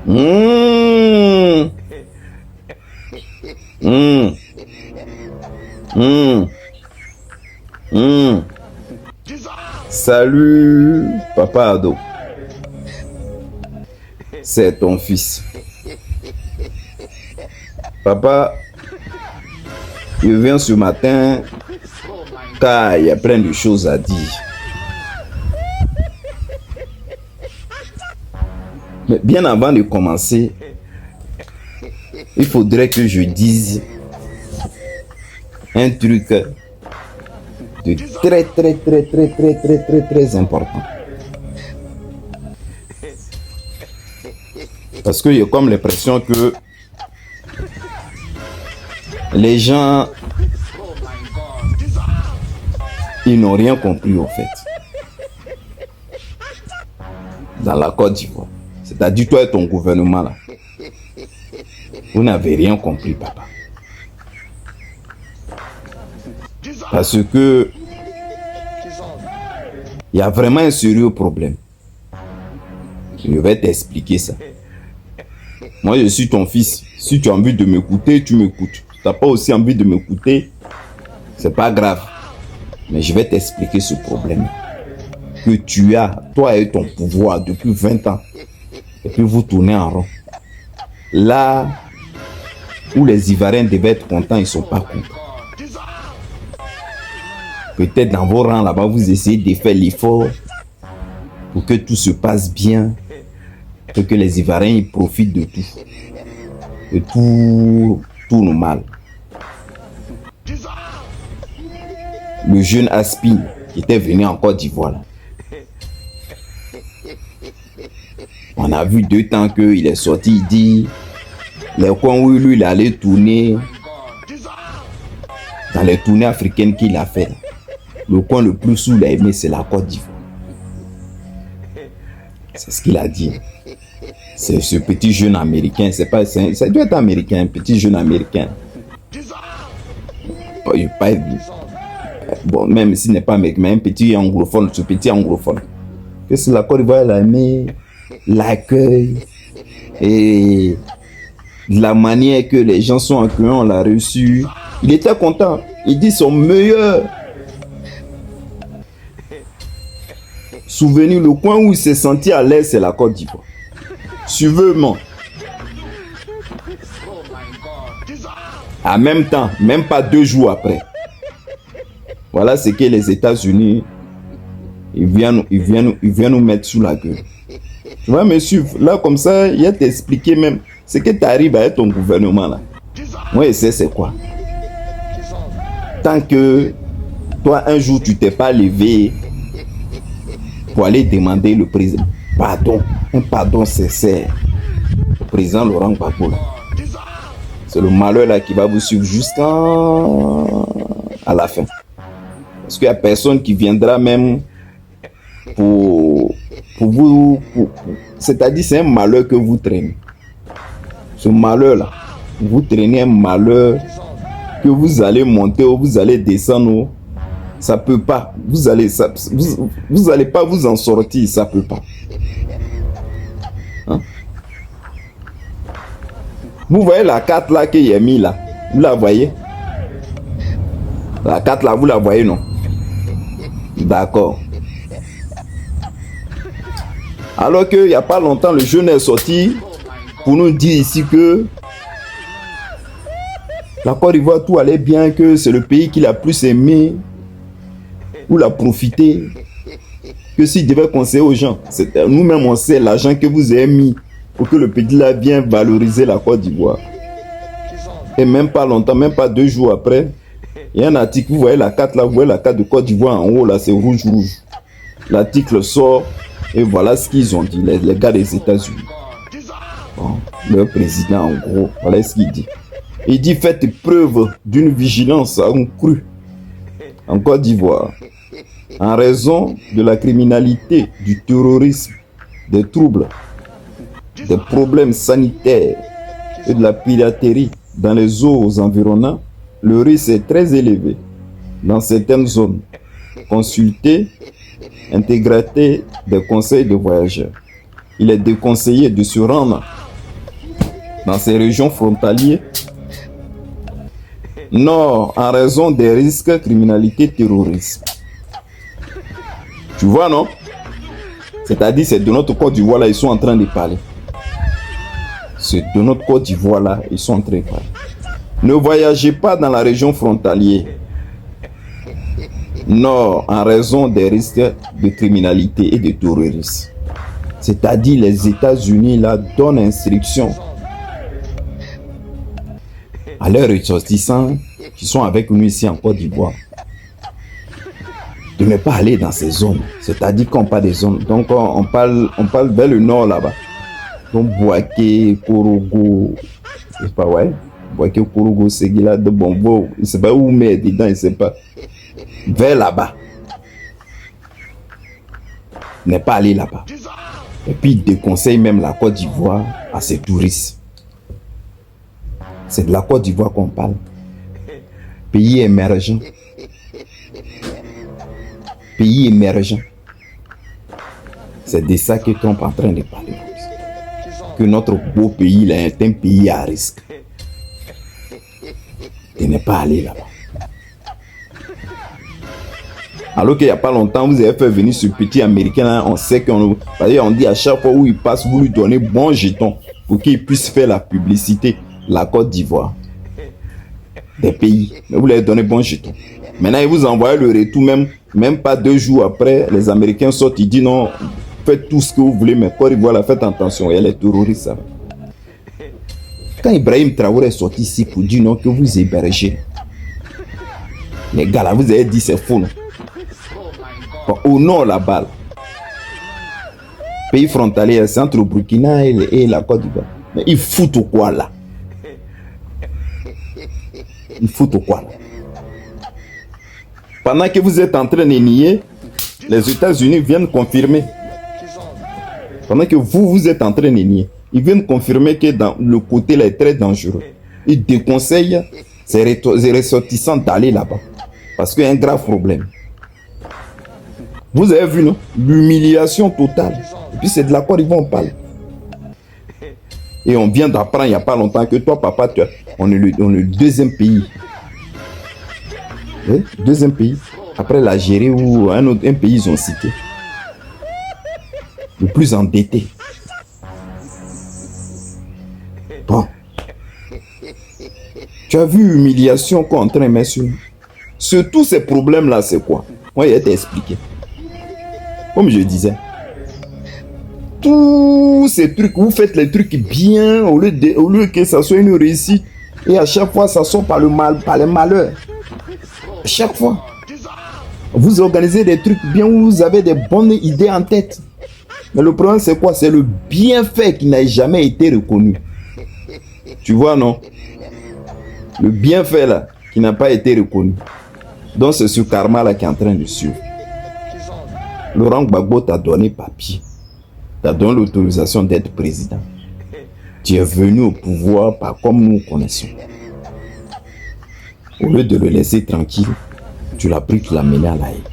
Mmh. Mmh. Mmh. Mmh. Salut, Papa Ado. C'est ton fils. Papa, je viens ce matin car il y a plein de choses à dire. Mais bien avant de commencer, il faudrait que je dise un truc de très important. Parce que j'ai comme l'impression que les gens, ils n'ont rien compris au fait. Dans la Côte d'Ivoire. C'est-à-dire toi et ton gouvernement là. Vous n'avez rien compris, papa. Parce que il y a vraiment un sérieux problème. Je vais t'expliquer ça. Moi, je suis ton fils. Si tu as envie de m'écouter, tu m'écoutes. Si tu n'as pas aussi envie de m'écouter, c'est pas grave. Mais je vais t'expliquer ce problème que tu as, toi et ton pouvoir, depuis 20 ans. Et puis vous tournez en rond. Là où les Ivoiriens devaient être contents, ils ne sont pas contents. Peut-être dans vos rangs là-bas, vous essayez de faire l'effort pour que tout se passe bien, pour que les Ivoiriens ils profitent de tout. De tout nos mal. Le jeune Aspin qui était venu en Côte d'Ivoire. On a vu 2 temps qu'il est sorti, il dit les coins où lui il allait tourner, dans les tournées africaines qu'il a fait, le coin le plus où il a aimé, c'est la Côte d'Ivoire. C'est ce qu'il a dit. C'est ce petit jeune américain, ça doit être américain, un petit jeune américain. Bon, même s'il n'est pas américain, mais un petit anglophone, ce petit anglophone. Que c'est la Côte d'Ivoire, il a aimé l'accueil et la manière que les gens sont accueillants, on l'a reçu. Il était content. Il dit son meilleur souvenir, le coin où il s'est senti à l'aise, c'est la Côte d'Ivoire. Suivement. En même temps, même pas 2 jours après. Voilà ce que les États-Unis, ils viennent nous mettre sous la gueule. Tu vas me suivre. Là, comme ça, il a t'expliqué même ce que tu arrives à être ton gouvernement là. Moi, je sais c'est quoi. Tant que toi, un jour, tu t'es pas levé pour aller demander le président pardon, un pardon sincère au président Laurent Gbagbo. C'est le malheur là qui va vous suivre jusqu'à la fin. Parce qu'il n'y a personne qui viendra même pour vous. C'est-à-dire, c'est un malheur que vous traînez. Ce malheur-là, vous traînez un malheur que vous allez monter ou vous allez descendre. Ça ne peut pas. Vous allez pas vous en sortir. Ça ne peut pas. Hein? Vous voyez la carte là qu'il a mis là. Vous la voyez? La carte là, vous la voyez, non? D'accord. Alors qu'il n'y a pas longtemps, le jeune est sorti pour nous dire ici que la Côte d'Ivoire, tout allait bien, que c'est le pays qu'il a plus aimé, où il a profité, que s'il devait conseiller aux gens, nous-mêmes on sait l'argent que vous avez mis pour que le pays là vienne valoriser la Côte d'Ivoire. Et même pas longtemps, même pas 2 jours après, il y a un article, vous voyez la carte là, vous voyez la carte de Côte d'Ivoire en haut là, c'est rouge. L'article sort et voilà ce qu'ils ont dit, les gars des États-Unis. Bon, le président en gros, voilà ce qu'il dit. Il dit faites preuve d'une vigilance accrue en Côte d'Ivoire en raison de la criminalité, du terrorisme, des troubles, des problèmes sanitaires et de la piraterie dans les eaux environnantes. Le risque est très élevé dans certaines zones. Consultez intégrité des conseils de voyageurs. Il est déconseillé de se rendre dans ces régions frontalières. Nord, en raison des risques criminalité terrorisme. Tu vois, non? C'est-à-dire, c'est de notre Côte d'Ivoire là, ils sont en train de parler. C'est de notre Côte d'Ivoire là, ils sont en train de parler. Ne voyagez pas dans la région frontalière. Nord, en raison des risques de criminalité et de terrorisme. C'est-à-dire, les États-Unis là donnent instruction à leurs ressortissants qui sont avec nous ici en Côte d'Ivoire de ne pas aller dans ces zones. C'est-à-dire qu'on parle des zones. Donc on parle vers le nord là-bas. Donc Boaké, Korogo, c'est pas ouais. Boaké, Korogo, Seguila, de Bombo, il ne sait pas où mettre dedans, il ne sait pas. Vers là-bas. Ne pas aller là-bas. Et puis il déconseille même la Côte d'Ivoire à ses touristes. C'est de la Côte d'Ivoire qu'on parle. Pays émergent. Pays émergent. C'est de ça que Trump est en train de parler. Que notre beau pays là, est un pays à risque. Et ne pas aller là-bas. Alors qu'il n'y a pas longtemps, vous avez fait venir ce petit Américain là, on sait qu'on dit à chaque fois où il passe, vous lui donnez bon jeton pour qu'il puisse faire la publicité. La Côte d'Ivoire. Des pays. Mais vous leur donnez bon jeton. Maintenant, ils vous envoient le retour, même pas 2 jours après, les Américains sortent, ils disent non, faites tout ce que vous voulez, mais Côte d'Ivoire, faites attention, il y a les terroristes. Ça. Quand Ibrahim Traoré est sorti ici pour dire non, que vous hébergez, les gars là, vous avez dit c'est faux. Non? Au nord là-bas, pays frontalier, c'est entre le Burkina et la Côte d'Ivoire. Mais ils foutent quoi là? Ils foutent quoi là? Pendant que vous êtes en train de nier, les États-Unis viennent confirmer. Pendant que vous êtes en train de nier, ils viennent confirmer que dans le côté là est très dangereux. Ils déconseillent ces ressortissants d'aller là-bas. Parce qu'il y a un grave problème. Vous avez vu, non? L'humiliation totale. Et puis c'est de la Côte d'Ivoire on parle. Et on vient d'apprendre il n'y a pas longtemps que toi, papa, on est le deuxième pays. Oui, deuxième pays. Après l'Algérie ou un pays, ils ont cité. Le plus endetté. Bon. Tu as vu l'humiliation qu'on est en train de mettre sur tous ces problèmes-là, c'est quoi? Moi, il a été expliqué. Comme je disais. Tous ces trucs, vous faites les trucs bien au lieu que ça soit une réussite. Et à chaque fois, ça sort par le malheur. À chaque fois. Vous organisez des trucs bien où vous avez des bonnes idées en tête. Mais le problème, c'est quoi? C'est le bienfait qui n'a jamais été reconnu. Tu vois, non? Le bienfait, là, qui n'a pas été reconnu. Donc, c'est ce karma-là qui est en train de suivre. Laurent Gbagbo t'a donné papier. T'a donné l'autorisation d'être président. Tu es venu au pouvoir par comme nous connaissons. Au lieu de le laisser tranquille, tu l'as pris, tu l'as mené à la haie.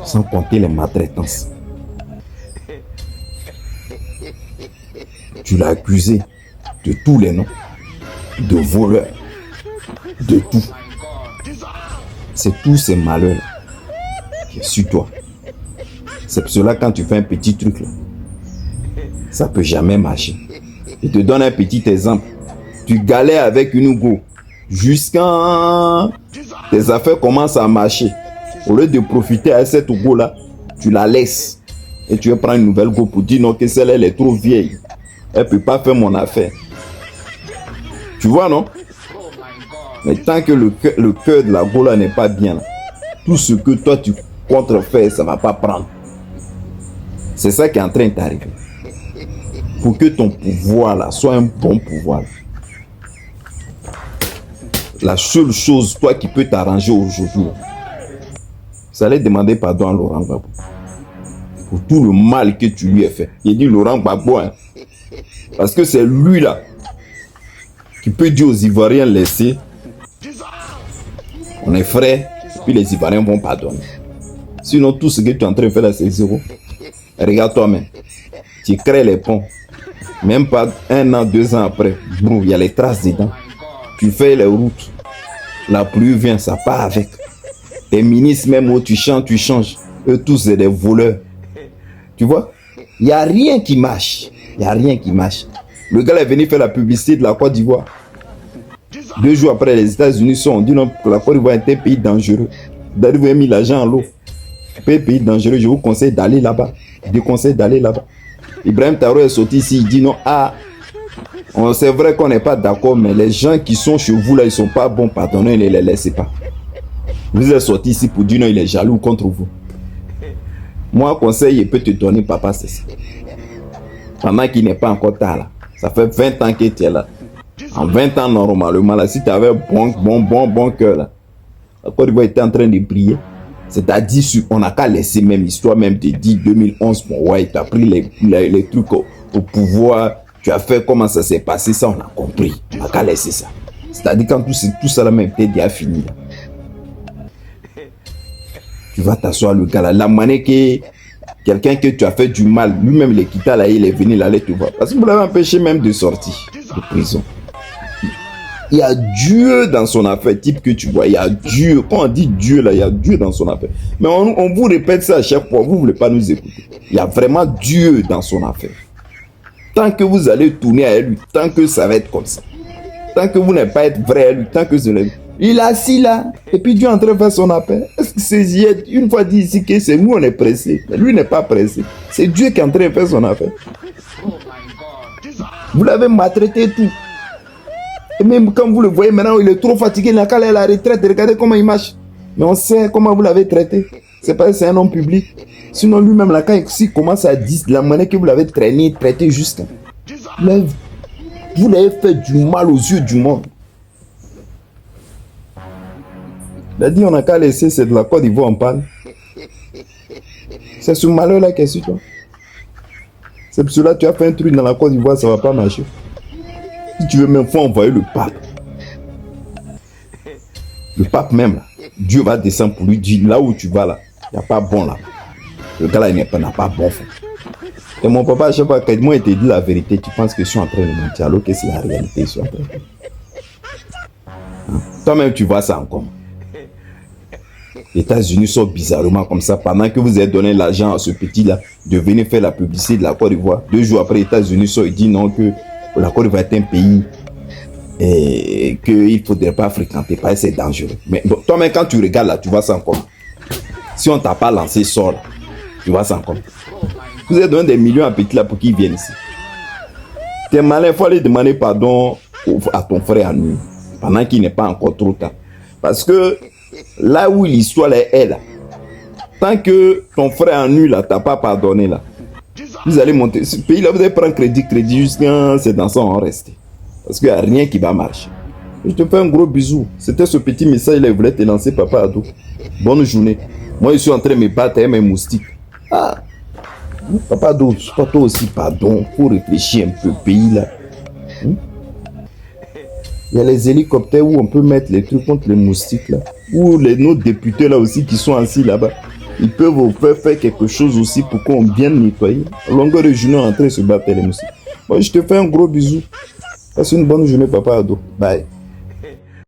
Sans compter les maltraitances. Tu l'as accusé de tous les noms, de voleurs, de tout. C'est tous ces malheurs qui sont sur toi. C'est pour cela quand tu fais un petit truc là, ça peut jamais marcher. Je te donne un petit exemple. Tu galères avec une go jusqu'à tes affaires commencent à marcher. Au lieu de profiter à cette go là, tu la laisses et tu vas prendre une nouvelle go pour dire non que celle-là elle est trop vieille. Elle peut pas faire mon affaire. Tu vois non? Mais tant que le cœur de la go là n'est pas bien, là, tout ce que toi tu comptes faire, ça va pas prendre. C'est ça qui est en train de t'arriver. Pour que ton pouvoir là soit un bon pouvoir. La seule chose, toi, qui peut t'arranger aujourd'hui, c'est aller demander pardon à Laurent Gbagbo. Pour tout le mal que tu lui as fait. Il dit Laurent Gbagbo, hein, parce que c'est lui là qui peut dire aux Ivoiriens laisser. On est frères, puis les Ivoiriens vont pardonner. Sinon, tout ce que tu es en train de faire là, c'est zéro. Regarde toi-même. Tu crées les ponts. Même pas 1 an, 2 ans après, bon, il y a les traces dedans. Tu fais les routes. La pluie vient, ça part avec. Les ministres, même où tu chantes, tu changes. Eux tous, c'est des voleurs. Tu vois? Il n'y a rien qui marche. Il n'y a rien qui marche. Le gars est venu faire la publicité de la Côte d'Ivoire. 2 jours après, les États-Unis sont dit non, que la Côte d'Ivoire est un pays dangereux. D'ailleurs, vous avez mis l'argent en l'eau. Pays dangereux, je vous conseille d'aller là-bas. Je vous conseille d'aller là-bas. Ibrahim Traoré est sorti ici, il dit non, c'est vrai qu'on n'est pas d'accord, mais les gens qui sont chez vous là, ils ne sont pas bons, pardonnez, ne les laissez pas. Vous êtes sorti ici pour dire non, il est jaloux contre vous. Moi, conseil, il peut te donner, papa, c'est ça. Pendant qu'il n'est pas encore tard là. Ça fait 20 ans que tu es là. En 20 ans, normalement, là, si tu avais bon cœur là, la Côte d'Ivoire était en train de briller. C'est-à-dire, on n'a qu'à laisser même l'histoire, même te dit 2011, bon, ouais, tu as pris les trucs au pouvoir, tu as fait comment ça s'est passé, ça, on a compris. On n'a qu'à laisser ça. C'est-à-dire, quand tout ça, là, même, t'es déjà fini. Là. Tu vas t'asseoir, le gars, là. La manière que quelqu'un que tu as fait du mal, lui-même, il est quitté, là, il est venu, là, te voir. Parce que vous l'avez empêché même de sortir de prison. Il y a Dieu dans son affaire, type que tu vois, il y a Dieu. Quand on dit Dieu, là, il y a Dieu dans son affaire. Mais on vous répète ça à chaque fois, vous ne voulez pas nous écouter. Il y a vraiment Dieu dans son affaire. Tant que vous allez tourner à lui, tant que ça va être comme ça. Tant que vous n'allez pas être vrai à lui, tant que il est assis là, et puis Dieu est en train de faire son appel. Est-ce que c'est une fois dit ici que c'est nous, on est pressé. Mais lui n'est pas pressé. C'est Dieu qui est en train de faire son affaire. Vous l'avez maltraité tout. Et même quand vous le voyez maintenant, il est trop fatigué, il n'a qu'à aller à la retraite, regardez comment il marche. Mais on sait comment vous l'avez traité. C'est parce que c'est un homme public. Sinon lui-même, là, quand il commence à dire la manière que vous l'avez traité jusqu'à... Vous l'avez fait du mal aux yeux du monde. Il a dit, on n'a qu'à laisser, c'est de la Côte d'Ivoire, on parle. C'est ce malheur-là qui est sur toi. C'est pour cela que tu as fait un truc dans la Côte d'Ivoire, ça ne va pas marcher. Si tu veux même, faut envoyer le pape. Le pape même, là, Dieu va descendre pour lui dire, là où tu vas, là, il n'y a pas bon là. Le gars là, il n'a pas bon fond. Et mon papa, à chaque fois, quand moi, il te dit la vérité, tu penses que je suis en train de mentir, alors que c'est la réalité, je suis en train de... Toi-même, tu vois ça encore. Les États-Unis sont bizarrement comme ça. Pendant que vous avez donné l'argent à ce petit-là de venir faire la publicité de la Côte d'Ivoire, 2 jours après, les États-Unis sont, ils disent non, que la Côte d'Ivoire est un pays et qu'il ne faudrait pas fréquenter parce que c'est dangereux. Mais bon, toi-même, quand tu regardes là, tu vois ça encore. Si on ne t'a pas lancé, sort là. Tu vois ça encore. Vous avez donné des millions à petit là pour qu'ils viennent ici. Tu es malin, il faut aller demander pardon à ton frère à nous, pendant qu'il n'est pas encore trop tard. Parce que là où l'histoire est là, tant que ton frère en nu là, t'as pas pardonné là, vous allez monter. Ce pays là, vous allez prendre crédit jusqu'à ces dansants en rester. Parce qu'il n'y a rien qui va marcher. Je te fais un gros bisou. C'était ce petit message là, il voulait te lancer, papa Ado. Bonne journée. Moi, je suis en train de me battre avec mes moustiques. Ah, papa Ado, toi aussi, pardon. Faut réfléchir un peu, pays là. Il y a les hélicoptères où on peut mettre les trucs contre les moustiques là. Ou nos députés là aussi qui sont assis là-bas. Ils peuvent vous faire quelque chose aussi pour qu'on vienne nettoyer. À longueur de journée, on est en train de se battre les moustiques. Moi, je te fais un gros bisou. Passe une bonne journée, papa Ado. Bye.